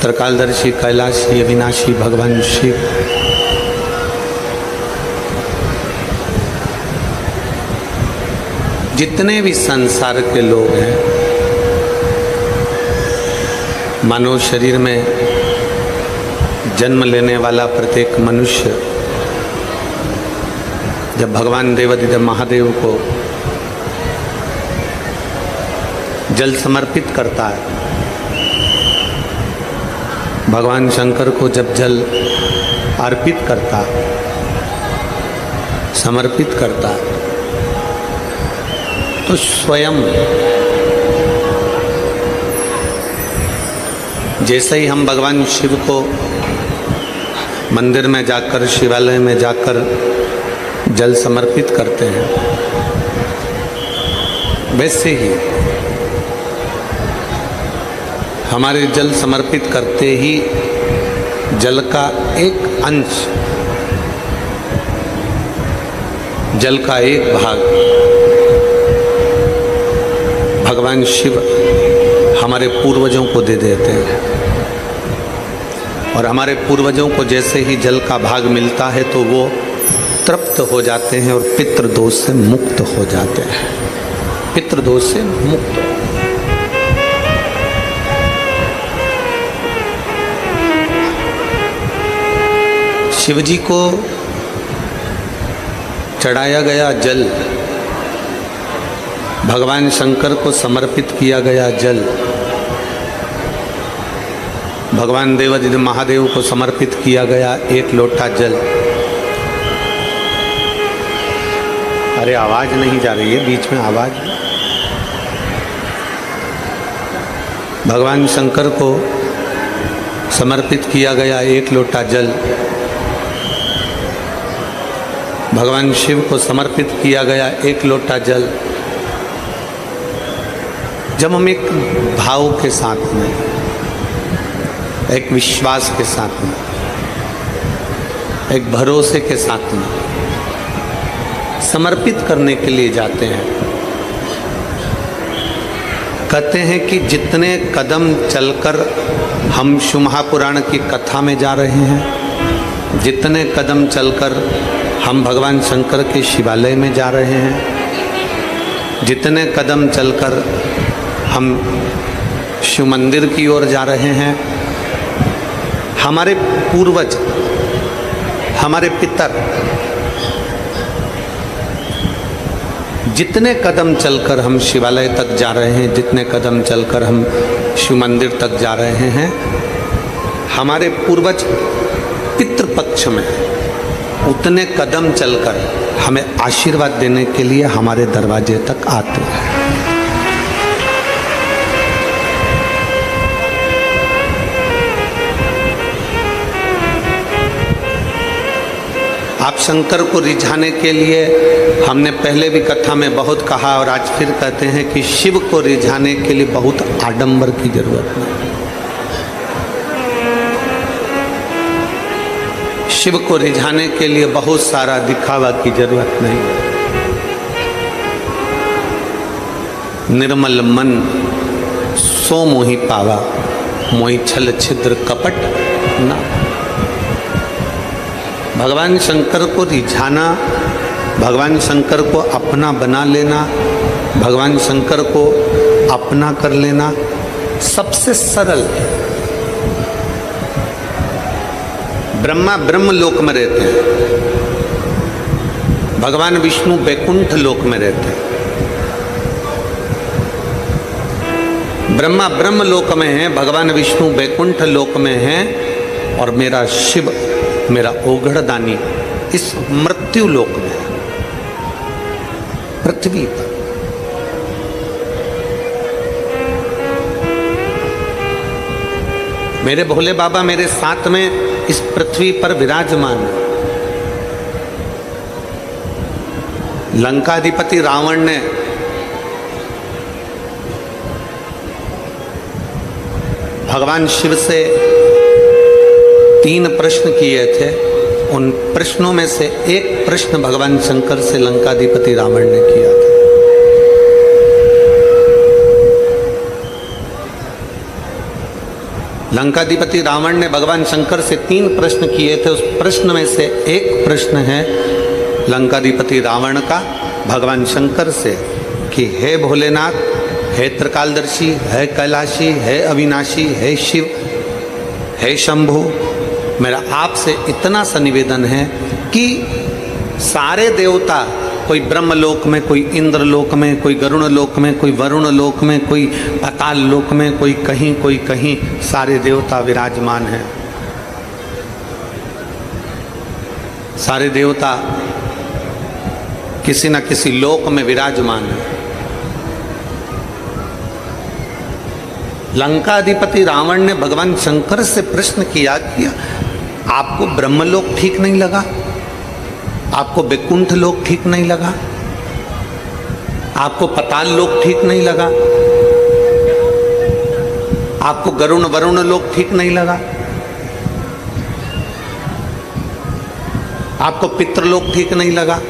त्रिकालदर्शी कैलाशी अविनाशी भगवान शिव जितने भी संसार के लोग हैं, मानव शरीर में जन्म लेने वाला प्रत्येक मनुष्य जब भगवान देवाधिदेव महादेव को जल समर्पित करता है, भगवान शंकर को जब जल अर्पित करता है, समर्पित करता है, तो स्वयं जैसे ही हम भगवान शिव को मंदिर में जाकर, शिवालय में जाकर जल समर्पित करते हैं, वैसे ही हमारे जल समर्पित करते ही जल का एक अंश, जल का एक भाग भगवान शिव हमारे पूर्वजों को दे देते हैं। और हमारे पूर्वजों को जैसे ही जल का भाग मिलता है तो वो तृप्त हो जाते हैं और पितृदोष से मुक्त हो जाते हैं, पितृदोष से मुक्त। शिवजी को चढ़ाया गया जल, भगवान शंकर को समर्पित किया गया जल, भगवान देवाधिदेव महादेव को समर्पित किया गया एक लोटा जल। अरे आवाज नहीं जा रही है, बीच में आवाज। भगवान शंकर को समर्पित किया गया एक लोटा जल, भगवान शिव को समर्पित किया गया एक लोटा जल। जब हम एक भाव के साथ में, एक विश्वास के साथ में, एक भरोसे के साथ में समर्पित करने के लिए जाते हैं, कहते हैं कि जितने कदम चलकर हम शिव महापुराण की कथा में जा रहे हैं, जितने कदम चलकर हम भगवान शंकर के शिवालय में जा रहे हैं, जितने कदम चलकर हम शिव मंदिर की ओर जा रहे हैं, हमारे पूर्वज, हमारे पितर जितने कदम चलकर हम शिवालय तक जा रहे हैं, जितने कदम चलकर हम शिव मंदिर तक जा रहे हैं, हमारे पूर्वज पितृपक्ष में उतने कदम चलकर हमें आशीर्वाद देने के लिए हमारे दरवाजे तक आते हैं। आप शंकर को रिझाने के लिए, हमने पहले भी कथा में बहुत कहा और आज फिर कहते हैं कि शिव को रिझाने के लिए बहुत आडंबर की जरूरत नहीं। शिव को रिझाने के लिए बहुत सारा दिखावा की जरूरत नहीं। निर्मल मन सो मोहि पावा, मोहि छल छिद्र कपट ना। भगवान शंकर को रिझाना, भगवान शंकर को अपना बना लेना, भगवान शंकर को अपना कर लेना सबसे सरल। ब्रह्मा ब्रह्म लोक में रहते हैं, भगवान विष्णु बैकुंठ लोक में रहते हैं। ब्रह्मा ब्रह्म लोक में है, भगवान विष्णु बैकुंठ लोक में है, और मेरा शिव, मेरा ओघड़दानी इस मृत्यु लोक में है, पृथ्वी पर। मेरे भोले बाबा मेरे साथ में इस पृथ्वी पर विराजमान है। लंकाधिपति रावण ने भगवान शिव से 3 प्रश्न किए थे। उन प्रश्नों में से एक प्रश्न भगवान शंकर से लंकाधिपति रावण ने किया था। लंकाधिपति रावण ने भगवान शंकर से 3 प्रश्न किए थे। उस प्रश्न में से एक प्रश्न है लंकाधिपति रावण का भगवान शंकर से कि हे भोलेनाथ, हे त्रिकालदर्शी, है कैलाशी, है अविनाशी, है शिव, है शंभु, मेरा आपसे इतना सा निवेदन है कि सारे देवता, कोई ब्रह्मलोक में, कोई इंद्रलोक में, कोई गरुण लोक में, कोई वरुण लोक में, कोई पाताल लोक में, कोई कहीं, सारे देवता विराजमान हैं। सारे देवता किसी न किसी लोक में विराजमान है। लंकाधिपति रावण ने भगवान शंकर से प्रश्न किया कि आपको ब्रह्मलोक ठीक नहीं लगा, आपको वैकुंठ लोक ठीक नहीं लगा, आपको पाताल लोक ठीक नहीं लगा, आपको गरुण वरुण लोक ठीक नहीं लगा, आपको पितृलोक ठीक नहीं लगा,